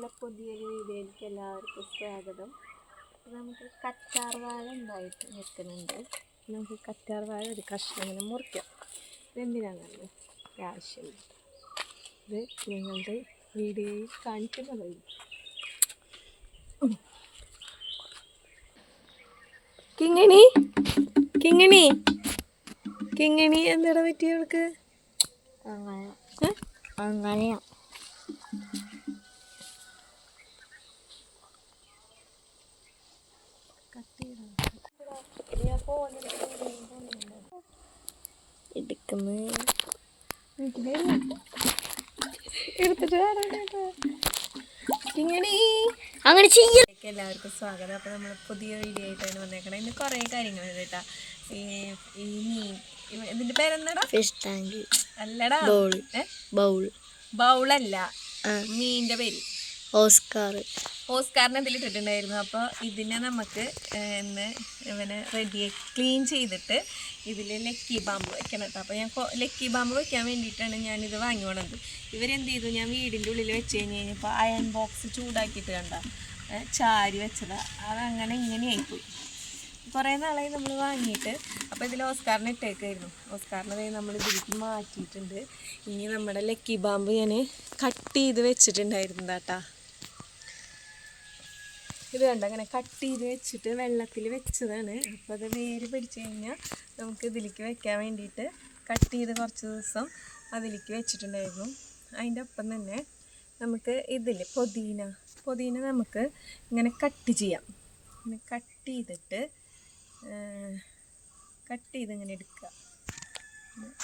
നമ്മളെ പുതിയൊരു വീഡിയോയിലേക്ക് എല്ലാവർക്കും സ്വാഗതം. നമുക്ക് കറ്റാർ വാഴ ഉണ്ടായിട്ട് നിൽക്കുന്നുണ്ട്. നമുക്ക് കറ്റാർ വാഴ ഒരു കഷ്ണം ഇങ്ങനെ മുറിക്കാം. ഇതെന്തിനാണെന്നല്ലോ ആവശ്യമില്ല. ഇത് ഞങ്ങളുടെ വീഡിയോയിൽ കാണിക്കുന്നതായി. കിങ്ങിണി കിങ്ങിണി കിങ്ങിണി എന്താ പറ്റിയവൾക്ക്? അങ്ങനെയാ അങ്ങനെ ചെയ്യും. എല്ലാവർക്കും സ്വാഗതം. അപ്പോൾ നമ്മൾ പുതിയ വീഡിയോ ആയിട്ടാണ് വന്നേക്കണം. ഇന്ന് കുറേ കാര്യങ്ങളുണ്ട് കേട്ടാ. ഈ മീൻ ഇതിന്റെ പേരെന്താടാ? ഫിഷ് ടാങ്ക് അല്ലടാ, ബൗളല്ല, മീനിന്റെ പേര് ഓസ്കാറിനെ ഇതിലിട്ടിട്ടുണ്ടായിരുന്നു. അപ്പോൾ ഇതിനെ നമുക്ക് ഇന്ന് ഇവനെ ക്ലീൻ ചെയ്തിട്ട് ഇതിൽ ലക്കി ബാമ്പ് വെക്കണം കേട്ടോ. അപ്പോൾ ഞാൻ ലക്കി ബാമ്പ് വെക്കാൻ വേണ്ടിയിട്ടാണ് ഞാനിത് വാങ്ങി പോണത്. ഇവരെന്ത് ചെയ്തു, ഞാൻ വീടിൻ്റെ ഉള്ളിൽ വെച്ച് കഴിഞ്ഞപ്പോൾ അയൺ ബോക്സ് ചൂടാക്കിയിട്ട് കണ്ട ചാരി വെച്ചതാണ്. അതങ്ങനെ ഇങ്ങനെ ആയിപ്പോയി. കുറേ നാളായി നമ്മൾ വാങ്ങിയിട്ട്. അപ്പോൾ ഇതിൽ ഓസ്കാറിനെ ഇട്ടേക്കായിരുന്നു. ഓസ്കാറിനെ നമ്മൾ ഇതിലേക്ക് മാറ്റിയിട്ടുണ്ട്. ഇനി നമ്മുടെ ലക്കി ബാമ്പ് ഞാൻ കട്ട് ചെയ്ത് വെച്ചിട്ടുണ്ടായിരുന്നു കേട്ടാ. ഇത് കണ്ട അങ്ങനെ കട്ട് ചെയ്ത് വെച്ചിട്ട് വെള്ളത്തിൽ വെച്ചതാണ്. അപ്പോൾ അത് വേര് പിടിച്ച് കഴിഞ്ഞാൽ നമുക്ക് ഇതിലേക്ക് വെക്കാൻ വേണ്ടിയിട്ട് കട്ട് ചെയ്ത് കുറച്ച് ദിവസം അതിലേക്ക് വെച്ചിട്ടുണ്ടായിരുന്നു. അതിൻ്റെ ഒപ്പം തന്നെ നമുക്ക് ഇതിൽ പൊതീന നമുക്ക് ഇങ്ങനെ കട്ട് ചെയ്യാം. ഇങ്ങനെ കട്ട് ചെയ്ത് ഇങ്ങനെ എടുക്കുക.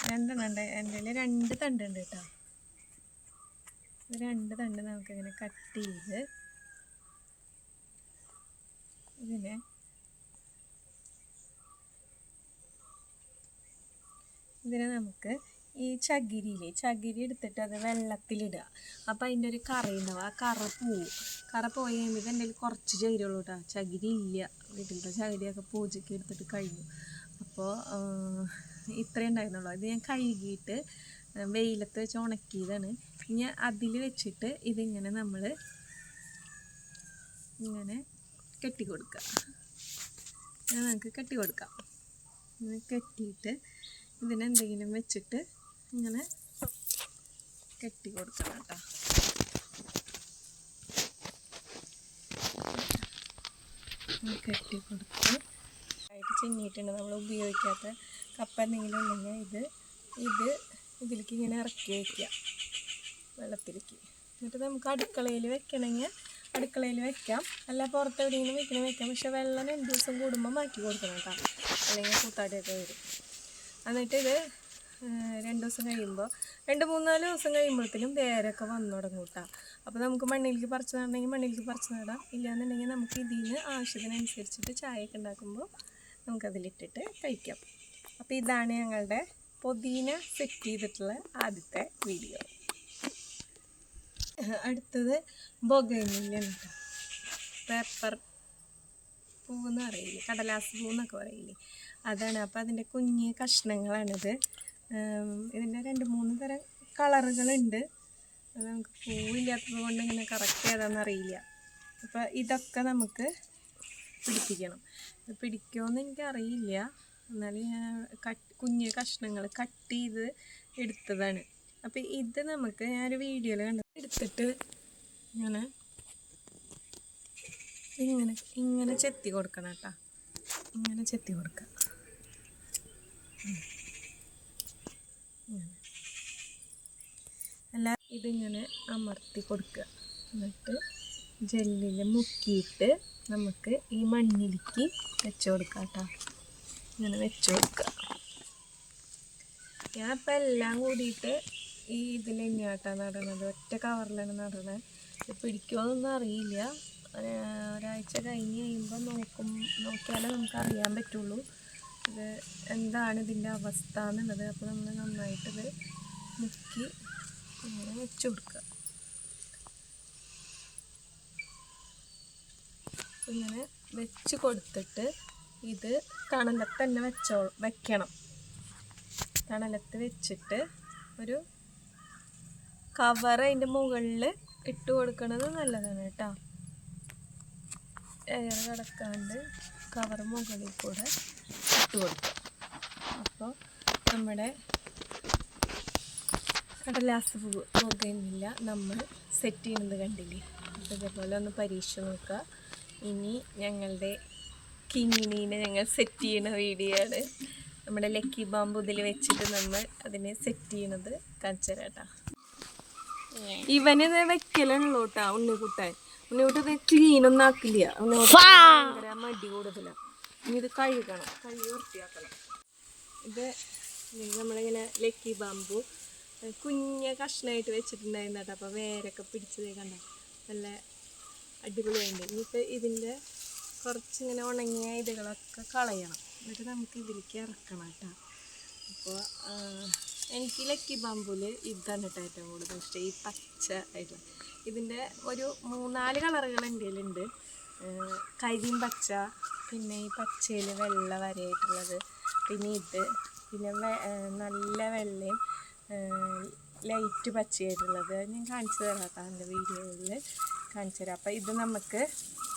രണ്ടെണ്ണം ഉണ്ട് എൻ്റെ കയ്യിൽ, 2 തണ്ടുണ്ട് കേട്ടോ. 2 തണ്ട് നമുക്കിങ്ങനെ കട്ട് ചെയ്ത് ഇതിനെ നമുക്ക് ഈ ചകിരി എടുത്തിട്ട് അത് വെള്ളത്തിലിടുക. അപ്പോൾ അതിൻ്റെ ഒരു കറ ഉണ്ടാവും. ആ കറ പോയി കഴിയുമ്പോൾ എൻ്റെ കയ്യിൽ കുറച്ച് ചകിരിയുള്ളൂ കേട്ടോ. ചകിരി ഇല്ല, വീട്ടിലത്തെ ചകിരിയൊക്കെ പൂജയ്ക്ക് എടുത്തിട്ട് കഴിഞ്ഞു. അപ്പോൾ ഇത്രയും ഉണ്ടായിരുന്നുള്ളൂ. ഇത് ഞാൻ കഴുകിയിട്ട് വെയിലത്ത് വെച്ച് ഉണക്കിയതാണ്. ഇനി അതിൽ വെച്ചിട്ട് ഇതിങ്ങനെ നമ്മൾ ഇങ്ങനെ കെട്ടി കൊടുക്കുക. നമുക്ക് കെട്ടി കൊടുക്കാം. കെട്ടിയിട്ട് ഇതിനെന്തെങ്കിലും വെച്ചിട്ട് ഇങ്ങനെ കെട്ടി കൊടുക്കണം കേട്ടോ. കെട്ടി കൊടുത്ത് ആയിട്ട് ചിന്നിയിട്ടുണ്ട്. നമ്മൾ ഉപയോഗിക്കാത്ത കപ്പ എന്തെങ്കിലും ഉണ്ടെങ്കിൽ ഇത് ഇതിലേക്ക് ഇങ്ങനെ ഇറക്കി വയ്ക്കുക വെള്ളത്തിലേക്ക്. എന്നിട്ട് നമുക്ക് അടുക്കളയിൽ വെക്കണമെങ്കിൽ അടുക്കളയിൽ വെക്കാം, അല്ല പുറത്ത് എവിടെയെങ്കിലും വെക്കാം. പക്ഷെ വെള്ളം 2 ദിവസം കൂടുമ്പോൾ മാറ്റി കൊടുക്കണം കേട്ടോ, അല്ലെങ്കിൽ കൂത്താടിയൊക്കെ വരും. എന്നിട്ട് ഇത് 2 ദിവസം കഴിയുമ്പോൾ 2-3-4 ദിവസം കഴിയുമ്പോഴത്തേനും വേരൊക്കെ വന്നു തുടങ്ങും കേട്ടോ. അപ്പോൾ നമുക്ക് മണ്ണിലേക്ക് പറിച്ച് നടണമെങ്കിൽ മണ്ണിലേക്ക് പറിച്ച് നടാം. ഇല്ലയെന്നുണ്ടെങ്കിൽ നമുക്ക് ഇതിന് ആവശ്യത്തിനനുസരിച്ചിട്ട് ചായയൊക്കെ ഉണ്ടാക്കുമ്പോൾ നമുക്കതിലിട്ടിട്ട് കഴിക്കാം. അപ്പോൾ ഇതാണ് ഞങ്ങളുടെ പൊതീന സെറ്റ് ചെയ്തിട്ടുള്ള ആദ്യത്തെ വീഡിയോ. അടുത്തത് ബൊഗൈൻവില്ലയാണ് കേട്ടോ. പേപ്പർ പൂവെന്ന് പറയില്ലേ, കടലാസ് പൂവെന്നൊക്കെ പറയില്ലേ, അതാണ്. അപ്പോൾ അതിൻ്റെ കുഞ്ഞ് കഷ്ണങ്ങളാണിത്. ഇതിൻ്റെ 2-3 തരം കളറുകളുണ്ട്. അത് നമുക്ക് പൂവില്ലാത്തത് കൊണ്ട് ഇങ്ങനെ കറക്റ്റ് ഏതാണെന്ന് അറിയില്ല. അപ്പോൾ ഇതൊക്കെ നമുക്ക് പിടിപ്പിക്കണം. പിടിക്കുമോയെന്ന് എനിക്കറിയില്ല, എന്നാലും ഞാൻ കുഞ്ഞ് കഷ്ണങ്ങൾ കട്ട് ചെയ്ത് എടുത്തതാണ്. അപ്പോൾ ഇത് നമുക്ക് ഞാനൊരു വീഡിയോയിൽ എടുത്തിട്ട് ഇങ്ങനെ ചെത്തി കൊടുക്കണം കേട്ടോ. ഇങ്ങനെ ചെത്തി കൊടുക്കുക. അല്ല, ഇതിങ്ങനെ അമർത്തി കൊടുക്കുക. എന്നിട്ട് ജെല്ലിൽ മുക്കിയിട്ട് നമുക്ക് ഈ മണ്ണിലേക്ക് വെച്ച് കൊടുക്കാം കേട്ടോ. ഇങ്ങനെ വെച്ച് കൊടുക്കുക. ഞാൻ ഇപ്പം എല്ലാം കൂടിയിട്ട് ഈ ഇതിൽ തന്നെയാട്ടോ നടണത്, ഒറ്റ കവറിലാണ് നടണത്. ഇത് പിടിക്കുമോയെന്നൊന്നും അറിയില്ല. ഒരാഴ്ച കഴിഞ്ഞ് കഴിയുമ്പോൾ നോക്കിയാലേ നമുക്ക് അറിയാൻ പറ്റുള്ളൂ ഇത് എന്താണ് ഇതിൻ്റെ അവസ്ഥ എന്നുള്ളത്. അപ്പോൾ നമ്മൾ നന്നായിട്ടിത് മുക്കി ഇങ്ങനെ വെച്ച് കൊടുക്കുക. ഇങ്ങനെ വെച്ച് കൊടുത്തിട്ട് ഇത് തണലത്ത് തന്നെ വെക്കണം. തണലത്ത് വെച്ചിട്ട് ഒരു കവർ അതിൻ്റെ മുകളിൽ ഇട്ട് കൊടുക്കണത് നല്ലതാണ് കേട്ടോ. എയർ കിടക്കാണ്ട് കവർ മുകളിൽ കൂടെ ഇട്ട് കൊടുക്കുക. അപ്പോൾ നമ്മുടെ കടലാസ് പോകുന്നില്ല. നമ്മൾ സെറ്റ് ചെയ്യുന്നത് കണ്ടില്ലേ? അപ്പോൾ ഇതേപോലെ ഒന്ന് പരീക്ഷ നോക്കുക. ഇനി ഞങ്ങളുടെ കിങ്ങിണീനെ ഞങ്ങൾ സെറ്റ് ചെയ്യുന്ന വീഡിയോ ആണ്. നമ്മുടെ ലക്കി ബാമ്പു ഇതിൽ വെച്ചിട്ട് നമ്മൾ അതിനെ സെറ്റ് ചെയ്യണത് കാണിച്ചു തരാം കേട്ടോ. ഇവനിത് വെക്കലുള്ളൂ കേട്ടോ. ഉണ്ണിക്കുട്ടൻ ക്ലീനൊന്നും ആക്കില്ല. ഭയങ്കര മടി കൂടുതലാണ്. ഇനി ഇത് കഴുകണം, കഴുകി വൃത്തിയാക്കണം. ഇത് നമ്മളിങ്ങനെ ലക്കി ബാമ്പു കുഞ്ഞ കഷ്ണമായിട്ട് വെച്ചിട്ടുണ്ടായിരുന്നു കേട്ടോ. അപ്പോൾ വേരൊക്കെ പിടിച്ചതേ കണ്ട നല്ല അടിപൊളിയുണ്ട്. ഇനിയിപ്പോൾ ഇതിൻ്റെ കുറച്ചിങ്ങനെ ഉണങ്ങിയ ഇതുകളൊക്കെ കളയണം. എന്നിട്ട് നമുക്ക് ഇതിലേക്ക് ഇറക്കണം കേട്ടോ. അപ്പോൾ എനിക്ക് ലക്കി ബാമ്പുവിൽ ഇതാണ് കേട്ടോ ഏറ്റവും കൂടുതൽ ഇഷ്ടം. ഈ പച്ച ആയിട്ടുള്ള ഇതിൻ്റെ ഒരു 3-4 കളറുകൾ എൻ്റെ കയ്യിലുണ്ട്. കരിയും പച്ച, പിന്നെ ഈ പച്ചയിൽ വെള്ള വരയായിട്ടുള്ളത്, പിന്നെ ഇത്, പിന്നെ നല്ല വെള്ളയും ലൈറ്റ് പച്ചയായിട്ടുള്ളത് ഞാൻ കാണിച്ചു തരാം കേട്ടോ. എൻ്റെ വീഡിയോയിൽ കാണിച്ചു തരാം. അപ്പോൾ ഇത് നമുക്ക്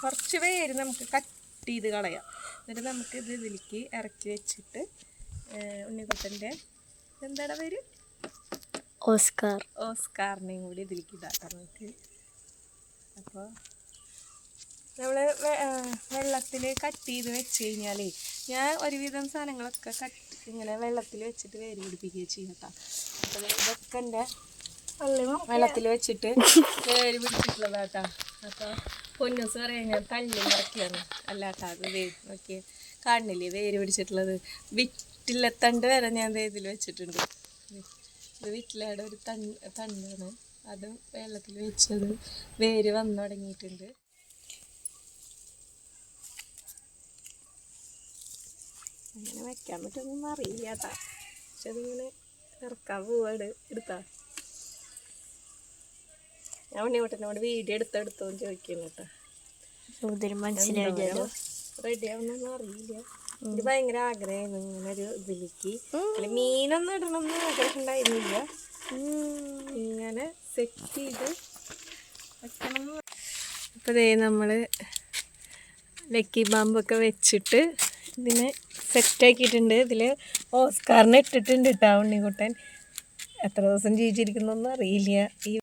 കുറച്ച് പേര് നമുക്ക് കട്ട് ചെയ്ത് കളയാം. എന്നിട്ട് നമുക്ക് ഇത് ഇതിലേക്ക് ഇറക്കി വെച്ചിട്ട് ഉണ്ണിക്കുട്ടൻ്റെ എന്താണ് പേര്? ഓസ്കാറിനെയും കൂടി ഇതിലേക്ക് ഇതാക്കാം നമുക്ക്. അപ്പോൾ നമ്മൾ വെള്ളത്തിൽ കട്ട് ചെയ്ത് വെച്ച് കഴിഞ്ഞാൽ ഞാൻ ഒരുവിധം സാധനങ്ങളൊക്കെ ഇങ്ങനെ വെള്ളത്തിൽ വെച്ചിട്ട് വേര് പിടിപ്പിക്കുകയും ചെയ്യും കേട്ടോ. അപ്പോൾ ഇതൊക്കെ എൻ്റെ വെള്ളത്തിൽ വെച്ചിട്ട് വേര് പിടിച്ചിട്ടുള്ളതാട്ടോ. അപ്പോൾ പൊന്നൂസ് പറയാൻ ഞാൻ തല്ലി മറക്കുകയാണ്. അല്ലാട്ടോ അത് നോക്കിയേ, കാണുന്നില്ലേ വേര് പിടിച്ചിട്ടുള്ളത്? വിറ്റിലത്തണ്ട് വരെ ഞാൻ ഇതിൽ വെച്ചിട്ടുണ്ട്. ഇത് വിറ്റിലയുടെ ഒരു തണ്ടാണ്. അത് വെള്ളത്തിൽ വെച്ചത് വേര് വന്നു തുടങ്ങിയിട്ടുണ്ട്. അങ്ങനെ വെക്കാൻ പറ്റുമെന്നൊന്നും അറിയില്ല കേട്ടോ. പക്ഷെ അതിങ്ങനെ ഇറക്കാൻ പോവാട് എടുത്താ. ഞാൻ ഉണ്ണിക്കുട്ടനോട് വീഡിയോ എടുത്തോന്ന് ചോദിക്കുന്നു കേട്ടോ. മനസ്സിലാവില്ലല്ലോ, റെഡി ആവുന്നൊന്നും അറിയില്ല. ഇത് ഭയങ്കര ആഗ്രഹമായിരുന്നു ഇങ്ങനെ ഒരു ഇതിലേക്ക്. അല്ല മീനൊന്നും ഇടണമെന്ന് ആഗ്രഹം ഉണ്ടായിരുന്നില്ല. ഇങ്ങനെ സെറ്റ് ചെയ്ത് വെക്കണം. അപ്പോൾ ഇതേ നമ്മൾ ലക്കി ബാമ്പൊക്കെ വെച്ചിട്ട് ഇതിനെ സെറ്റാക്കിയിട്ടുണ്ട്. ഇതിൽ ഓസ്കാറിനെ ഇട്ടിട്ടുണ്ട് കേട്ടോ ഉണ്ണിക്കുട്ടൻ. എത്ര ദിവസം ജീവിച്ചിരിക്കുന്നൊന്നും അറിയില്ല. ഈ